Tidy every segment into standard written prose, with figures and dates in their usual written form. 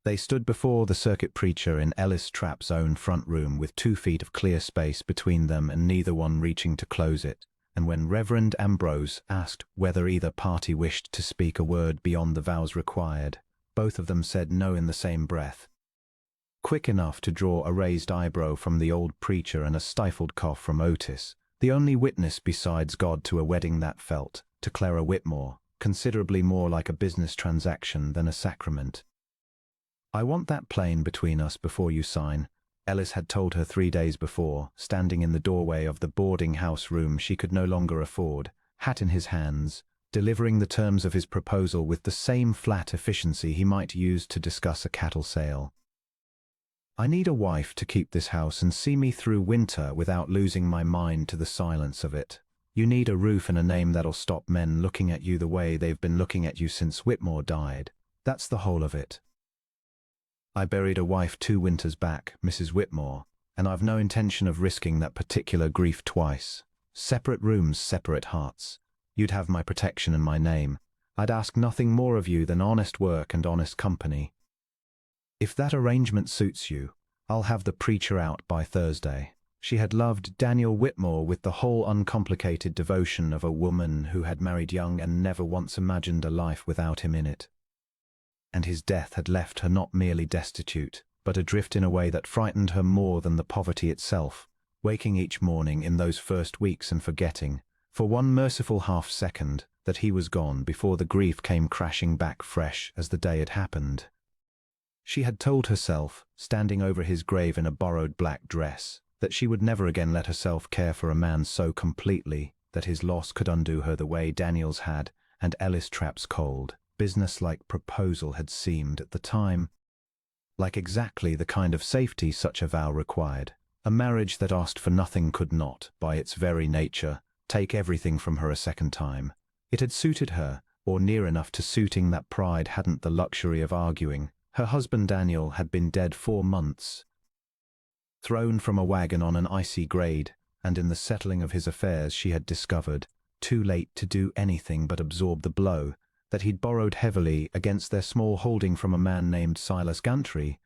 They stood before the circuit preacher in Ellis Trapp's own front room with 2 feet of clear space between them and neither one reaching to close it, and when Reverend Ambrose asked whether either party wished to speak a word beyond the vows required, both of them said no in the same breath. Quick enough to draw a raised eyebrow from the old preacher and a stifled cough from Otis, the only witness besides God to a wedding that felt, to Clara Whitmore, considerably more like a business transaction than a sacrament. "I want that plain between us before you sign," Ellis had told her 3 days before, standing in the doorway of the boarding house room she could no longer afford, hat in his hands, delivering the terms of his proposal with the same flat efficiency he might use to discuss a cattle sale. "I need a wife to keep this house and see me through winter without losing my mind to the silence of it. You need a roof and a name that'll stop men looking at you the way they've been looking at you since Whitmore died. That's the whole of it. I buried a wife 2 winters back, Mrs. Whitmore, and I've no intention of risking that particular grief twice. Separate rooms, separate hearts. You'd have my protection and my name. I'd ask nothing more of you than honest work and honest company. If that arrangement suits you, I'll have the preacher out by Thursday." She had loved Daniel Whitmore with the whole uncomplicated devotion of a woman who had married young and never once imagined a life without him in it. And his death had left her not merely destitute, but adrift in a way that frightened her more than the poverty itself, waking each morning in those first weeks and forgetting, for one merciful half-second, that he was gone before the grief came crashing back fresh as the day had happened. She had told herself, standing over his grave in a borrowed black dress, that she would never again let herself care for a man so completely that his loss could undo her the way Daniel's had, and Ellis Trapp's cold, business-like proposal had seemed at the time like exactly the kind of safety such a vow required. A marriage that asked for nothing could not, by its very nature, take everything from her a second time. It had suited her, or near enough to suiting that pride hadn't the luxury of arguing. Her husband Daniel had been dead 4 months, thrown from a wagon on an icy grade, and in the settling of his affairs she had discovered, too late to do anything but absorb the blow, that he'd borrowed heavily against their small holding from a man named Silas Gantry,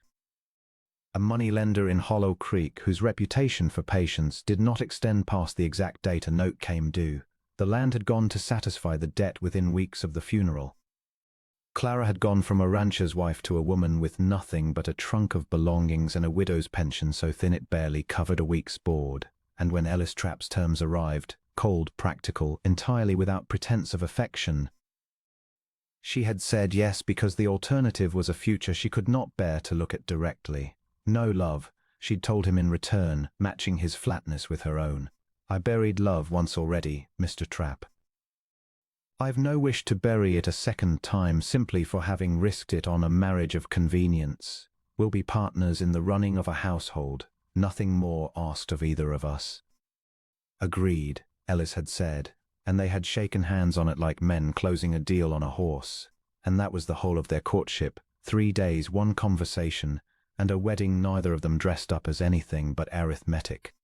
a money-lender in Hollow Creek whose reputation for patience did not extend past the exact date a note came due. The land had gone to satisfy the debt within weeks of the funeral. Clara had gone from a rancher's wife to a woman with nothing but a trunk of belongings and a widow's pension so thin it barely covered a week's board, and when Ellis Trapp's terms arrived, cold, practical, entirely without pretense of affection, she had said yes because the alternative was a future she could not bear to look at directly. No love, she'd told him in return, matching his flatness with her own. "I buried love once already, Mr. Trapp. I've no wish to bury it a second time simply for having risked it on a marriage of convenience. We'll be partners in the running of a household, nothing more asked of either of us." "Agreed," Ellis had said, and they had shaken hands on it like men closing a deal on a horse. And that was the whole of their courtship, 3 days, 1 conversation, and a wedding neither of them dressed up as anything but arithmetic.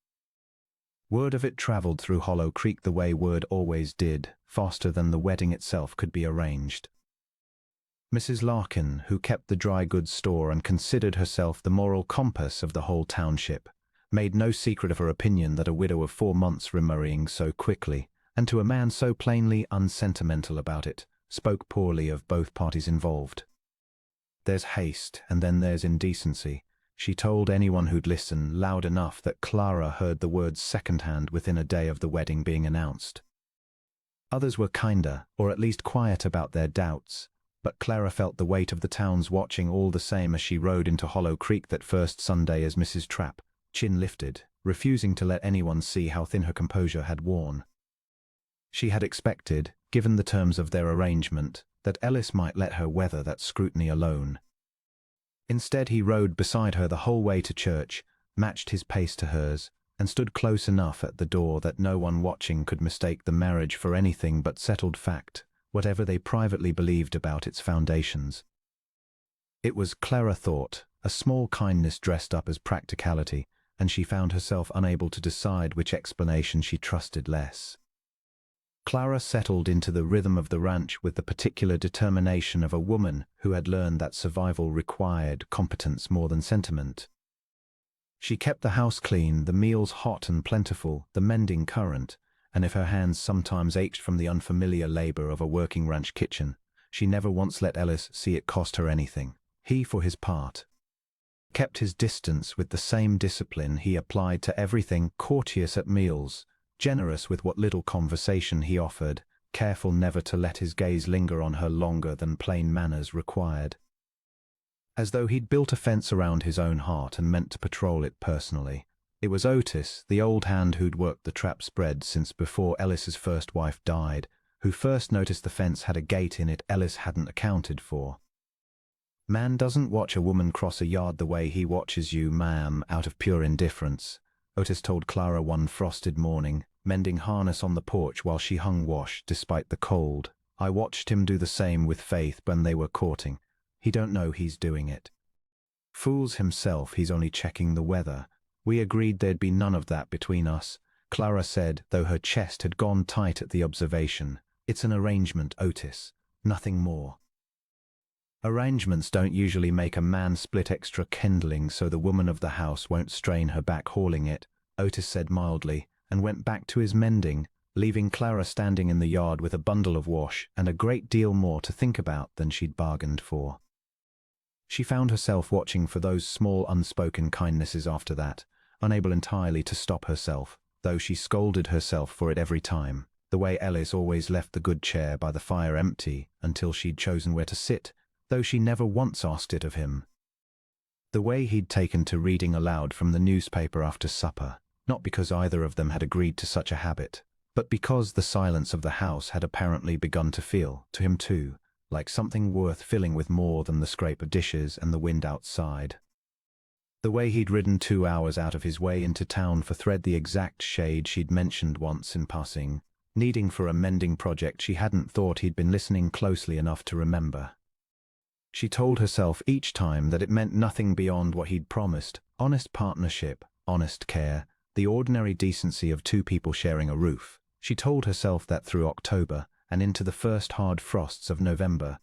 Word of it travelled through Hollow Creek the way word always did, faster than the wedding itself could be arranged. Mrs. Larkin, who kept the dry goods store and considered herself the moral compass of the whole township, made no secret of her opinion that a widow of 4 months remarrying so quickly, and to a man so plainly unsentimental about it, spoke poorly of both parties involved. "There's haste, and then there's indecency," she told anyone who'd listen loud enough that Clara heard the words second-hand within a day of the wedding being announced. Others were kinder, or at least quiet about their doubts, but Clara felt the weight of the town's watching all the same as she rode into Hollow Creek that first Sunday as Mrs. Trapp, chin lifted, refusing to let anyone see how thin her composure had worn. She had expected, given the terms of their arrangement, that Ellis might let her weather that scrutiny alone. Instead he rode beside her the whole way to church, matched his pace to hers, and stood close enough at the door that no one watching could mistake the marriage for anything but settled fact, whatever they privately believed about its foundations. It was, Clara thought, a small kindness dressed up as practicality, and she found herself unable to decide which explanation she trusted less. Clara settled into the rhythm of the ranch with the particular determination of a woman who had learned that survival required competence more than sentiment. She kept the house clean, the meals hot and plentiful, the mending current, and if her hands sometimes ached from the unfamiliar labor of a working ranch kitchen, she never once let Ellis see it cost her anything. He, for his part, kept his distance with the same discipline he applied to everything, courteous at meals, generous with what little conversation he offered, careful never to let his gaze linger on her longer than plain manners required. As though he'd built a fence around his own heart and meant to patrol it personally. It was Otis, the old hand who'd worked the trap spread since before Ellis's first wife died, who first noticed the fence had a gate in it Ellis hadn't accounted for. "Man doesn't watch a woman cross a yard the way he watches you, ma'am, out of pure indifference," Otis told Clara one frosted morning, mending harness on the porch while she hung wash despite the cold. "I watched him do the same with Faith when they were courting. He don't know he's doing it. Fools himself, he's only checking the weather. We agreed there'd be none of that between us," Clara said, though her chest had gone tight at the observation. "It's an arrangement, Otis, nothing more." "Arrangements don't usually make a man split extra kindling so the woman of the house won't strain her back hauling it," Otis said mildly, and went back to his mending, leaving Clara standing in the yard with a bundle of wash and a great deal more to think about than she'd bargained for. She found herself watching for those small unspoken kindnesses after that, unable entirely to stop herself, though she scolded herself for it every time. The way Ellis always left the good chair by the fire empty until she'd chosen where to sit, though she never once asked it of him. The way he'd taken to reading aloud from the newspaper after supper, not because either of them had agreed to such a habit, but because the silence of the house had apparently begun to feel, to him too, like something worth filling with more than the scrape of dishes and the wind outside. The way he'd ridden 2 hours out of his way into town for thread the exact shade she'd mentioned once in passing, needing for a mending project she hadn't thought he'd been listening closely enough to remember. She told herself each time that it meant nothing beyond what he'd promised: honest partnership, honest care, the ordinary decency of two people sharing a roof. She told herself that through October and into the first hard frosts of November,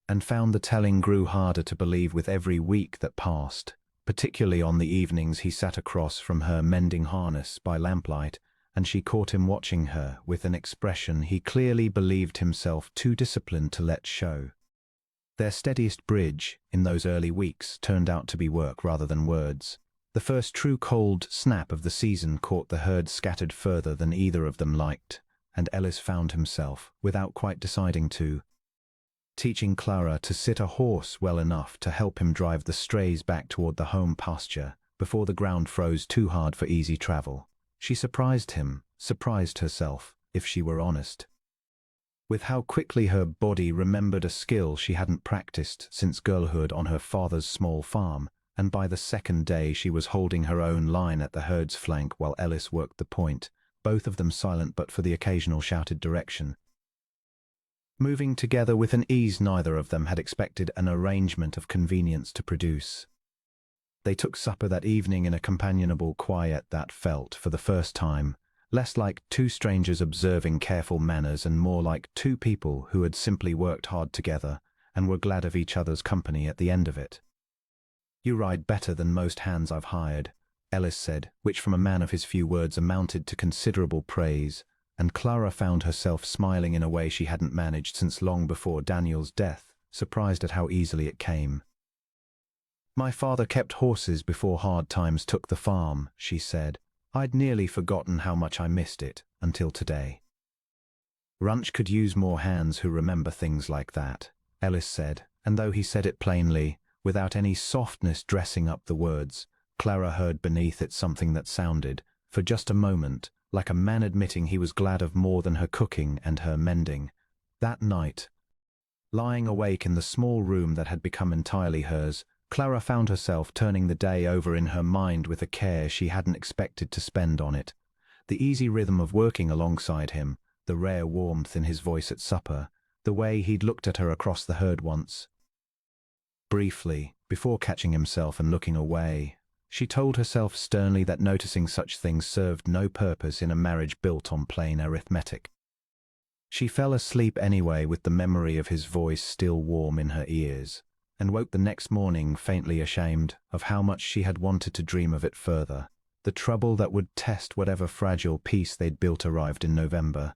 and found the telling grew harder to believe with every week that passed, particularly on the evenings he sat across from her mending harness by lamplight, and she caught him watching her with an expression he clearly believed himself too disciplined to let show. Their steadiest bridge in those early weeks turned out to be work rather than words. The first true cold snap of the season caught the herd scattered further than either of them liked, and Ellis found himself, without quite deciding to, teaching Clara to sit a horse well enough to help him drive the strays back toward the home pasture before the ground froze too hard for easy travel. She surprised him, surprised herself, if she were honest, with how quickly her body remembered a skill she hadn't practiced since girlhood on her father's small farm, and by the second day she was holding her own line at the herd's flank while Ellis worked the point, both of them silent but for the occasional shouted direction, moving together with an ease neither of them had expected an arrangement of convenience to produce. They took supper that evening in a companionable quiet that felt, for the first time, less like two strangers observing careful manners and more like two people who had simply worked hard together and were glad of each other's company at the end of it. "You ride better than most hands I've hired," Ellis said, which from a man of his few words amounted to considerable praise, and Clara found herself smiling in a way she hadn't managed since long before Daniel's death, surprised at how easily it came. "My father kept horses before hard times took the farm," she said. "I'd nearly forgotten how much I missed it, until today." "Ranch could use more hands who remember things like that," Ellis said, and though he said it plainly, without any softness dressing up the words, Clara heard beneath it something that sounded, for just a moment, like a man admitting he was glad of more than her cooking and her mending. That night, lying awake in the small room that had become entirely hers, Clara found herself turning the day over in her mind with a care she hadn't expected to spend on it. The easy rhythm of working alongside him, the rare warmth in his voice at supper, the way he'd looked at her across the herd once. Briefly, before catching himself and looking away, she told herself sternly that noticing such things served no purpose in a marriage built on plain arithmetic. She fell asleep anyway with the memory of his voice still warm in her ears, and woke the next morning faintly ashamed of how much she had wanted to dream of it further. The trouble that would test whatever fragile peace they'd built arrived in November,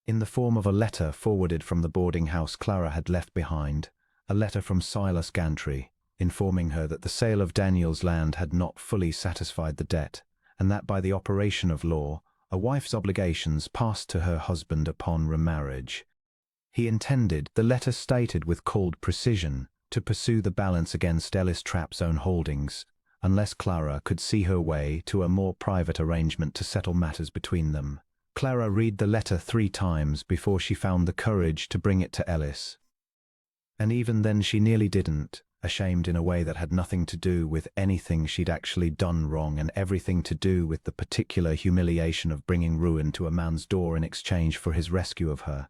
in the form of a letter forwarded from the boarding house Clara had left behind, a letter from Silas Gantry, informing her that the sale of Daniel's land had not fully satisfied the debt, and that by the operation of law, a wife's obligations passed to her husband upon remarriage. He intended, the letter stated with cold precision, to pursue the balance against Ellis Trapp's own holdings, unless Clara could see her way to a more private arrangement to settle matters between them. Clara read the letter 3 times before she found the courage to bring it to Ellis. And even then she nearly didn't, ashamed in a way that had nothing to do with anything she'd actually done wrong and everything to do with the particular humiliation of bringing ruin to a man's door in exchange for his rescue of her.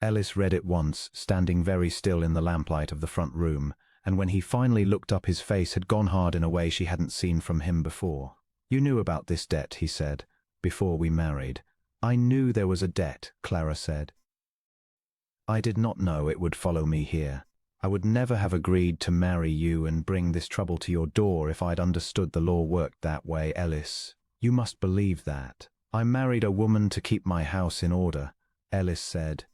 Ellis read it once, standing very still in the lamplight of the front room, and when he finally looked up his face had gone hard in a way she hadn't seen from him before. "You knew about this debt," he said, "before we married." "I knew there was a debt," Clara said. "I did not know it would follow me here. I would never have agreed to marry you and bring this trouble to your door if I'd understood the law worked that way, Ellis. You must believe that. I married a woman to keep my house in order," Ellis said.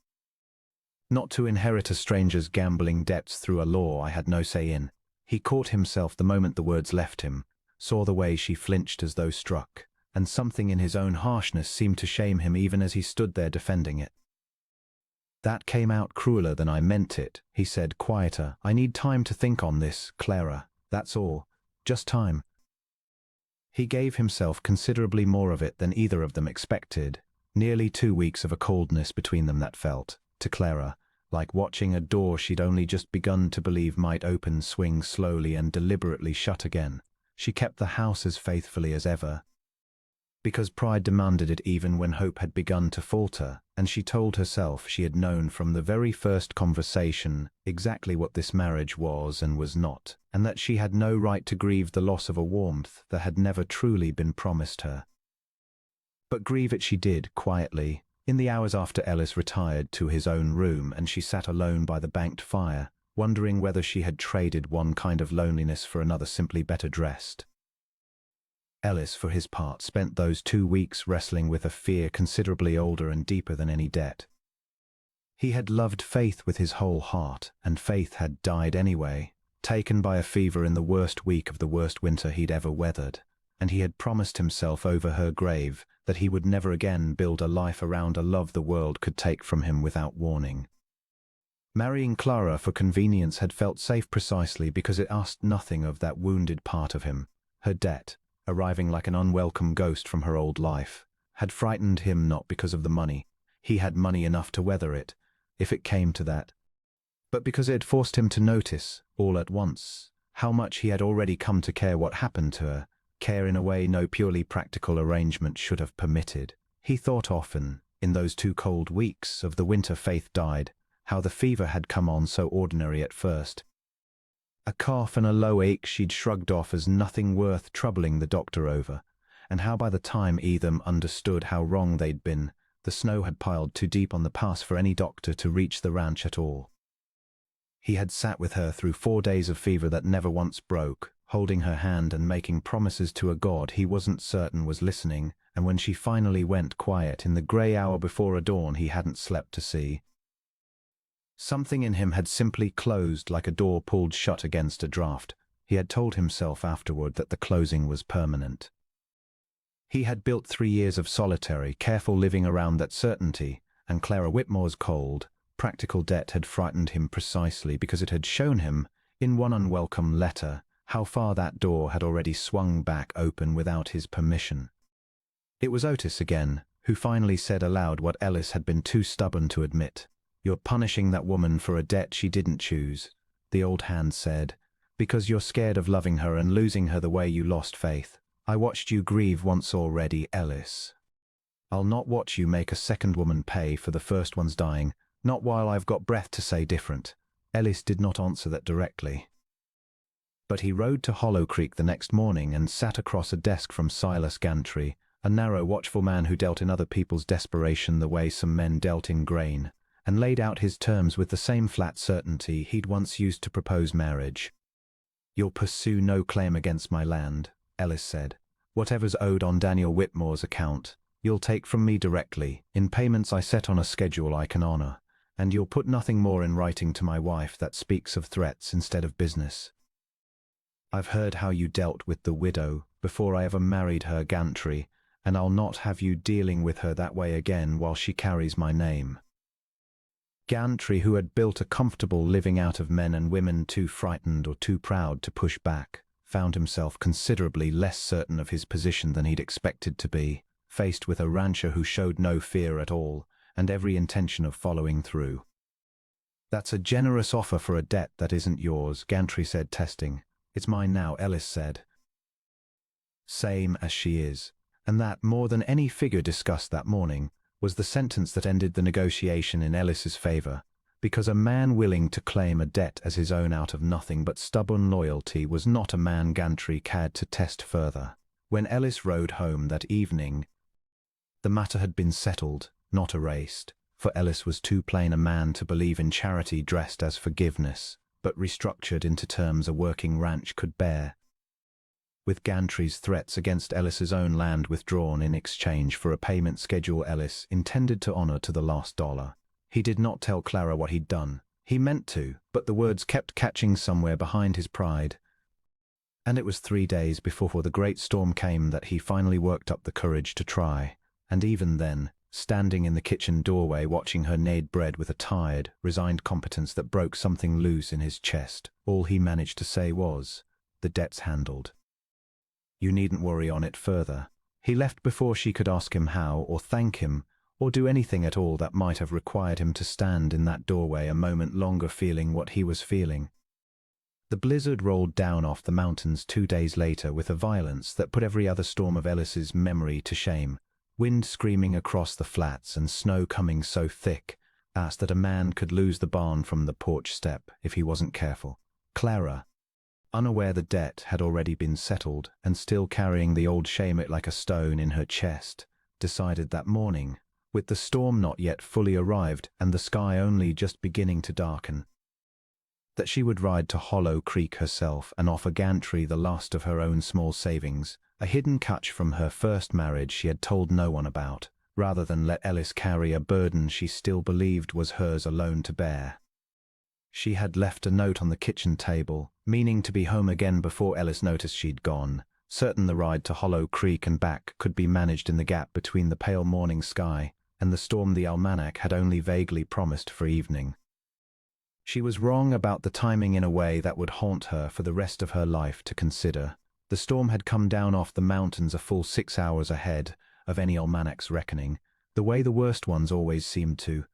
"Not to inherit a stranger's gambling debts through a law I had no say in." He caught himself the moment the words left him, saw the way she flinched as though struck, and something in his own harshness seemed to shame him even as he stood there defending it. "That came out crueler than I meant it," he said, quieter. "I need time to think on this, Clara. That's all. Just time." He gave himself considerably more of it than either of them expected. Nearly 2 weeks of a coldness between them that felt, to Clara, like watching a door she'd only just begun to believe might open swing slowly and deliberately shut again. She kept the house as faithfully as ever, because pride demanded it even when hope had begun to falter, and she told herself she had known from the very first conversation exactly what this marriage was and was not, and that she had no right to grieve the loss of a warmth that had never truly been promised her. But grieve it she did, quietly, in the hours after Ellis retired to his own room and she sat alone by the banked fire, wondering whether she had traded one kind of loneliness for another simply better dressed. Ellis, for his part, spent those 2 weeks wrestling with a fear considerably older and deeper than any debt. He had loved Faith with his whole heart, and Faith had died anyway, taken by a fever in the worst week of the worst winter he'd ever weathered, and he had promised himself over her grave that he would never again build a life around a love the world could take from him without warning. Marrying Clara for convenience had felt safe precisely because it asked nothing of that wounded part of him. Her debt, arriving like an unwelcome ghost from her old life, had frightened him not because of the money. He had money enough to weather it, if it came to that, but because it had forced him to notice, all at once, how much he had already come to care what happened to her, care in a way no purely practical arrangement should have permitted. He thought often, in those 2 cold weeks of the winter Faith died, how the fever had come on so ordinary at first. A cough and a low ache she'd shrugged off as nothing worth troubling the doctor over, and how by the time either understood how wrong they'd been, the snow had piled too deep on the pass for any doctor to reach the ranch at all. He had sat with her through 4 days of fever that never once broke, holding her hand and making promises to a God he wasn't certain was listening, and when she finally went quiet in the grey hour before a dawn he hadn't slept to see, something in him had simply closed like a door pulled shut against a draught. He had told himself afterward that the closing was permanent. He had built 3 years of solitary, careful living around that certainty, and Clara Whitmore's cold, practical debt had frightened him precisely because it had shown him, in one unwelcome letter, how far that door had already swung back open without his permission. It was Otis again, who finally said aloud what Ellis had been too stubborn to admit. "You're punishing that woman for a debt she didn't choose," the old hand said, "because you're scared of loving her and losing her the way you lost Faith. I watched you grieve once already, Ellis. I'll not watch you make a second woman pay for the first one's dying, not while I've got breath to say different." Ellis did not answer that directly, but he rode to Hollow Creek the next morning and sat across a desk from Silas Gantry, a narrow, watchful man who dealt in other people's desperation the way some men dealt in grain, and laid out his terms with the same flat certainty he'd once used to propose marriage. "You'll pursue no claim against my land," Ellis said. "Whatever's owed on Daniel Whitmore's account, you'll take from me directly, in payments I set on a schedule I can honor, and you'll put nothing more in writing to my wife that speaks of threats instead of business. I've heard how you dealt with the widow before I ever married her, Gantry, and I'll not have you dealing with her that way again while she carries my name." Gantry, who had built a comfortable living out of men and women too frightened or too proud to push back, found himself considerably less certain of his position than he'd expected to be, faced with a rancher who showed no fear at all, and every intention of following through. "That's a generous offer for a debt that isn't yours," Gantry said, testing. "It's mine now," Ellis said. "Same as she is." And that, more than any figure discussed that morning, was the sentence that ended the negotiation in Ellis's favor, because a man willing to claim a debt as his own out of nothing but stubborn loyalty was not a man Gantry cared to test further. When Ellis rode home that evening, the matter had been settled, not erased, for Ellis was too plain a man to believe in charity dressed as forgiveness, but restructured into terms a working ranch could bear. With Gantry's threats against Ellis's own land withdrawn in exchange for a payment schedule Ellis intended to honor to the last dollar. He did not tell Clara what he'd done. He meant to, but the words kept catching somewhere behind his pride. And it was 3 days before the great storm came that he finally worked up the courage to try. And even then, standing in the kitchen doorway watching her knead bread with a tired, resigned competence that broke something loose in his chest, all he managed to say was, "The debt's handled. You needn't worry on it further." He left before she could ask him how, or thank him, or do anything at all that might have required him to stand in that doorway a moment longer feeling what he was feeling. The blizzard rolled down off the mountains 2 days later with a violence that put every other storm of Ellis's memory to shame. Wind screaming across the flats and snow coming so thick that a man could lose the barn from the porch step if he wasn't careful. Clara, unaware the debt had already been settled and still carrying the old shame like a stone in her chest, decided that morning, with the storm not yet fully arrived and the sky only just beginning to darken, that she would ride to Hollow Creek herself and offer Gantry the last of her own small savings, a hidden catch from her first marriage she had told no one about, rather than let Ellis carry a burden she still believed was hers alone to bear. She had left a note on the kitchen table, meaning to be home again before Ellis noticed she'd gone, certain the ride to Hollow Creek and back could be managed in the gap between the pale morning sky and the storm the almanac had only vaguely promised for evening. She was wrong about the timing in a way that would haunt her for the rest of her life to consider. The storm had come down off the mountains a full 6 hours ahead of any almanac's reckoning, the way the worst ones always seemed to,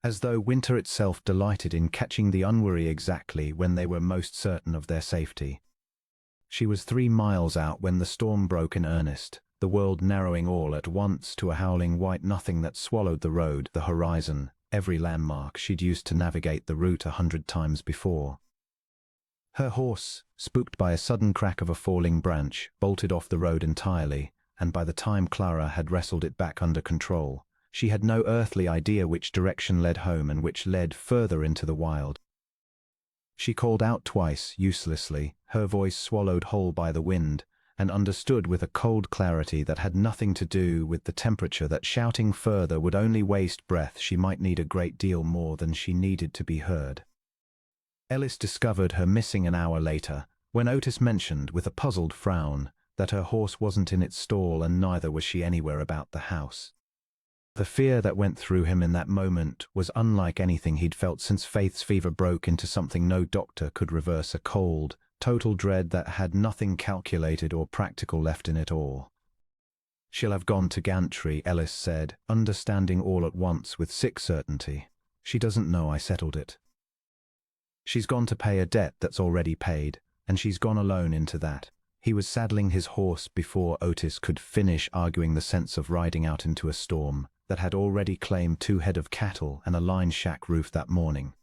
as though winter itself delighted in catching the unwary exactly when they were most certain of their safety. She was 3 miles out when the storm broke in earnest, the world narrowing all at once to a howling white nothing that swallowed the road, the horizon, every landmark she'd used to navigate the route 100 times before. Her horse, spooked by a sudden crack of a falling branch, bolted off the road entirely, and by the time Clara had wrestled it back under control, she had no earthly idea which direction led home and which led further into the wild. She called out twice, uselessly, her voice swallowed whole by the wind, and understood with a cold clarity that had nothing to do with the temperature that shouting further would only waste breath. She might need a great deal more than she needed to be heard. Ellis discovered her missing an hour later, when Otis mentioned, with a puzzled frown, that her horse wasn't in its stall and neither was she anywhere about the house. The fear that went through him in that moment was unlike anything he'd felt since Faith's fever broke into something no doctor could reverse, a cold, total dread that had nothing calculated or practical left in it all. "She'll have gone to Gantry," Ellis said, understanding all at once with sick certainty. "She doesn't know I settled it. She's gone to pay a debt that's already paid, and she's gone alone into that." He was saddling his horse before Otis could finish arguing the sense of riding out into a storm that had already claimed 2 head of cattle and a line shack roof that morning.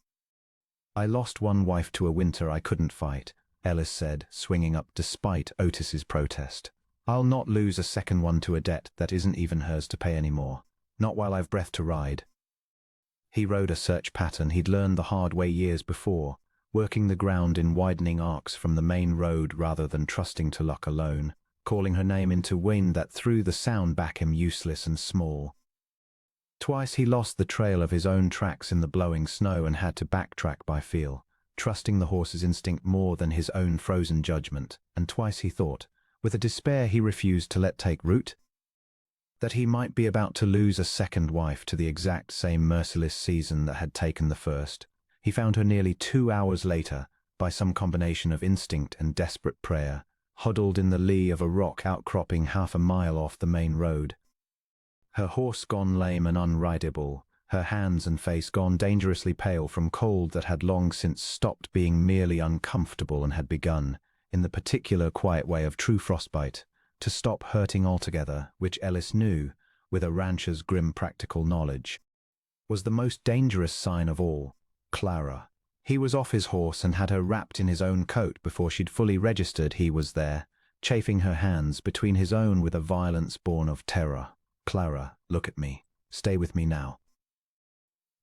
"I lost one wife to a winter I couldn't fight," Ellis said, swinging up despite Otis's protest. I'll not lose a second one to a debt that isn't even hers to pay anymore. Not while I've breath to ride. He rode a search pattern he'd learned the hard way years before, working the ground in widening arcs from the main road rather than trusting to luck alone, calling her name into wind that threw the sound back him useless and small. Twice he lost the trail of his own tracks in the blowing snow and had to backtrack by feel, trusting the horse's instinct more than his own frozen judgment, and twice he thought, with a despair he refused to let take root, that he might be about to lose a second wife to the exact same merciless season that had taken the first. He found her nearly 2 hours later, by some combination of instinct and desperate prayer, huddled in the lee of a rock outcropping half a mile off the main road. Her horse gone lame and unrideable, her hands and face gone dangerously pale from cold that had long since stopped being merely uncomfortable and had begun, in the particular quiet way of true frostbite, to stop hurting altogether, which Ellis knew, with a rancher's grim practical knowledge, was the most dangerous sign of all. Clara. He was off his horse and had her wrapped in his own coat before she'd fully registered he was there, chafing her hands between his own with a violence born of terror. Clara, look at me. Stay with me now.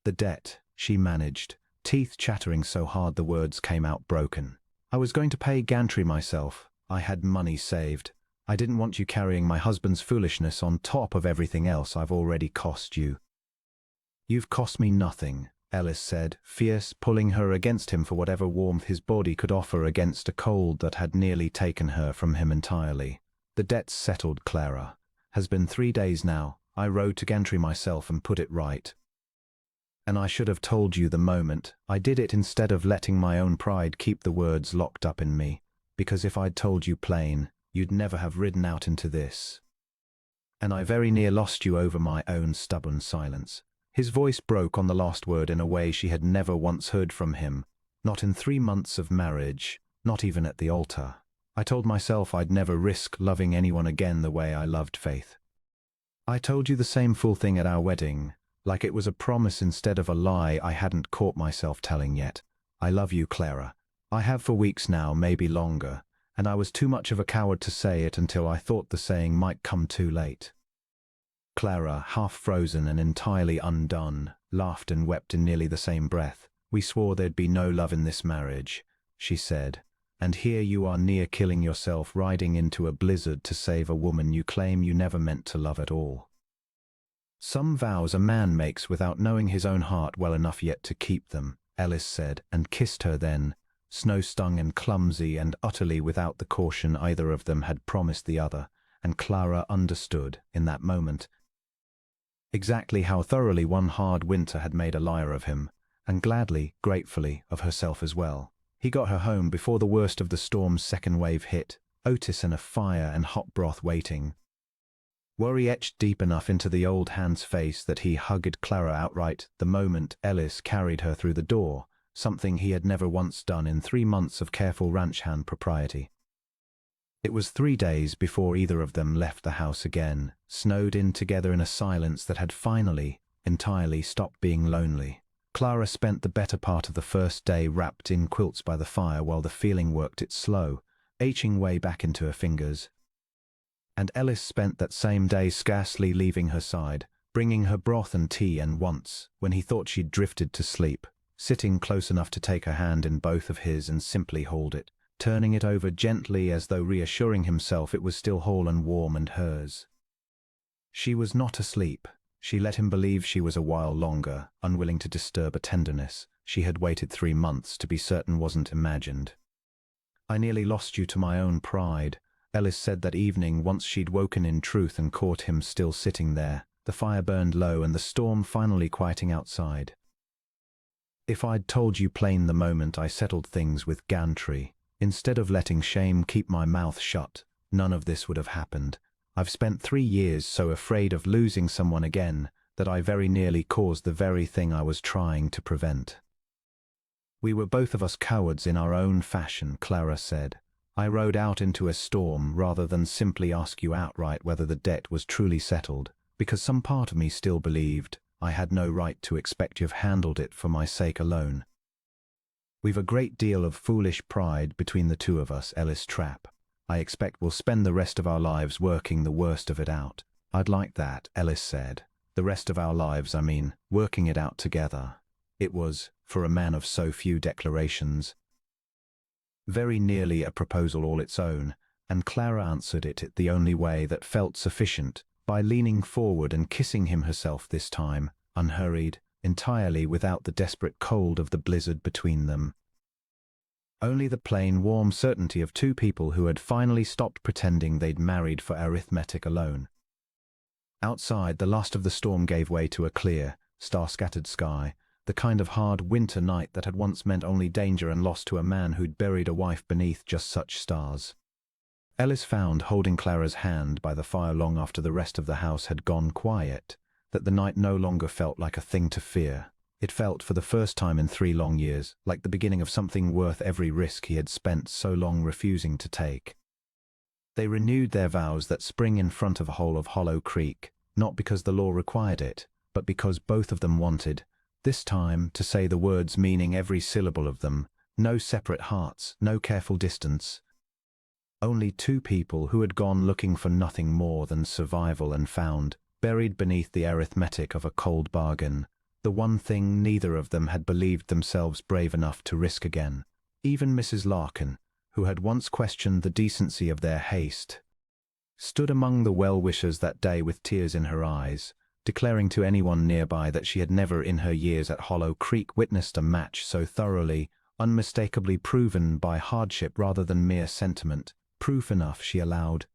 The debt, she managed, teeth chattering so hard the words came out broken. I was going to pay Gantry myself. I had money saved. I didn't want you carrying my husband's foolishness on top of everything else I've already cost you. You've cost me nothing, Ellis said, fierce, pulling her against him for whatever warmth his body could offer against a cold that had nearly taken her from him entirely. The debt's settled, Clara. Has been 3 days now. I rode to Gantry myself and put it right. And I should have told you the moment. I did it instead of letting my own pride keep the words locked up in me, because if I'd told you plain, you'd never have ridden out into this. And I very near lost you over my own stubborn silence. His voice broke on the last word in a way she had never once heard from him, not in 3 months of marriage, not even at the altar. I told myself I'd never risk loving anyone again the way I loved Faith. I told you the same fool thing at our wedding, like it was a promise instead of a lie I hadn't caught myself telling yet. I love you, Clara. I have for weeks now, maybe longer, and I was too much of a coward to say it until I thought the saying might come too late. Clara, half frozen and entirely undone, laughed and wept in nearly the same breath. We swore there'd be no love in this marriage, she said. And here you are near killing yourself riding into a blizzard to save a woman you claim you never meant to love at all. Some vows a man makes without knowing his own heart well enough yet to keep them, Ellis said, and kissed her then, snow-stung and clumsy and utterly without the caution either of them had promised the other, and Clara understood, in that moment, exactly how thoroughly one hard winter had made a liar of him, and gladly, gratefully, of herself as well. He got her home before the worst of the storm's second wave hit, Otis and a fire and hot broth waiting. Worry etched deep enough into the old hand's face that he hugged Clara outright the moment Ellis carried her through the door, something he had never once done in 3 months of careful ranch hand propriety. It was 3 days before either of them left the house again, snowed in together in a silence that had finally, entirely stopped being lonely. Clara spent the better part of the first day wrapped in quilts by the fire while the feeling worked its slow, aching way back into her fingers. And Ellis spent that same day scarcely leaving her side, bringing her broth and tea, and once, when he thought she'd drifted to sleep, sitting close enough to take her hand in both of his and simply hold it, turning it over gently as though reassuring himself it was still whole and warm and hers. She was not asleep. She let him believe she was a while longer, unwilling to disturb a tenderness she had waited 3 months to be certain wasn't imagined. I nearly lost you to my own pride, Ellis said that evening once she'd woken in truth and caught him still sitting there, the fire burned low and the storm finally quieting outside. If I'd told you plain the moment I settled things with Gantry, instead of letting shame keep my mouth shut, none of this would have happened. I've spent 3 years so afraid of losing someone again that I very nearly caused the very thing I was trying to prevent. We were both of us cowards in our own fashion, Clara said. I rode out into a storm rather than simply ask you outright whether the debt was truly settled, because some part of me still believed I had no right to expect you've handled it for my sake alone. We've a great deal of foolish pride between the two of us, Ellis Trapp. I expect we'll spend the rest of our lives working the worst of it out. I'd like that, Ellis said. The rest of our lives, I mean, working it out together. It was, for a man of so few declarations, very nearly a proposal all its own, and Clara answered it the only way that felt sufficient, by leaning forward and kissing him herself this time, unhurried, entirely without the desperate cold of the blizzard between them. Only the plain, warm certainty of two people who had finally stopped pretending they'd married for arithmetic alone. Outside, the last of the storm gave way to a clear, star-scattered sky, the kind of hard winter night that had once meant only danger and loss to a man who'd buried a wife beneath just such stars. Ellis found, holding Clara's hand by the fire long after the rest of the house had gone quiet, that the night no longer felt like a thing to fear. It felt, for the first time in 3 long years, like the beginning of something worth every risk he had spent so long refusing to take. They renewed their vows that spring in front of a hole of Hollow Creek, not because the law required it, but because both of them wanted, this time, to say the words meaning every syllable of them, no separate hearts, no careful distance. Only two people who had gone looking for nothing more than survival and found, buried beneath the arithmetic of a cold bargain, the one thing neither of them had believed themselves brave enough to risk again. Even Mrs. Larkin, who had once questioned the decency of their haste, stood among the well-wishers that day with tears in her eyes, declaring to anyone nearby that she had never in her years at Hollow Creek witnessed a match so thoroughly, unmistakably proven by hardship rather than mere sentiment, proof enough, she allowed,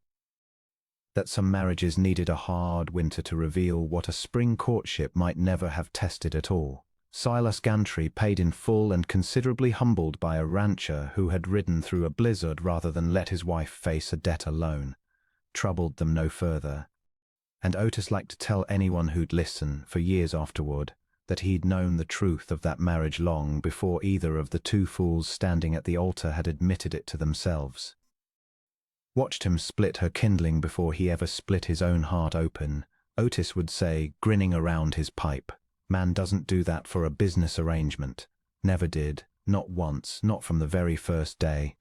that some marriages needed a hard winter to reveal what a spring courtship might never have tested at all. Silas Gantry, paid in full and considerably humbled by a rancher who had ridden through a blizzard rather than let his wife face a debt alone, troubled them no further. And Otis liked to tell anyone who'd listen, for years afterward, that he'd known the truth of that marriage long before either of the two fools standing at the altar had admitted it to themselves. Watched him split her kindling before he ever split his own heart open, Otis would say, grinning around his pipe, "Man doesn't do that for a business arrangement. Never did, not once, not from the very first day."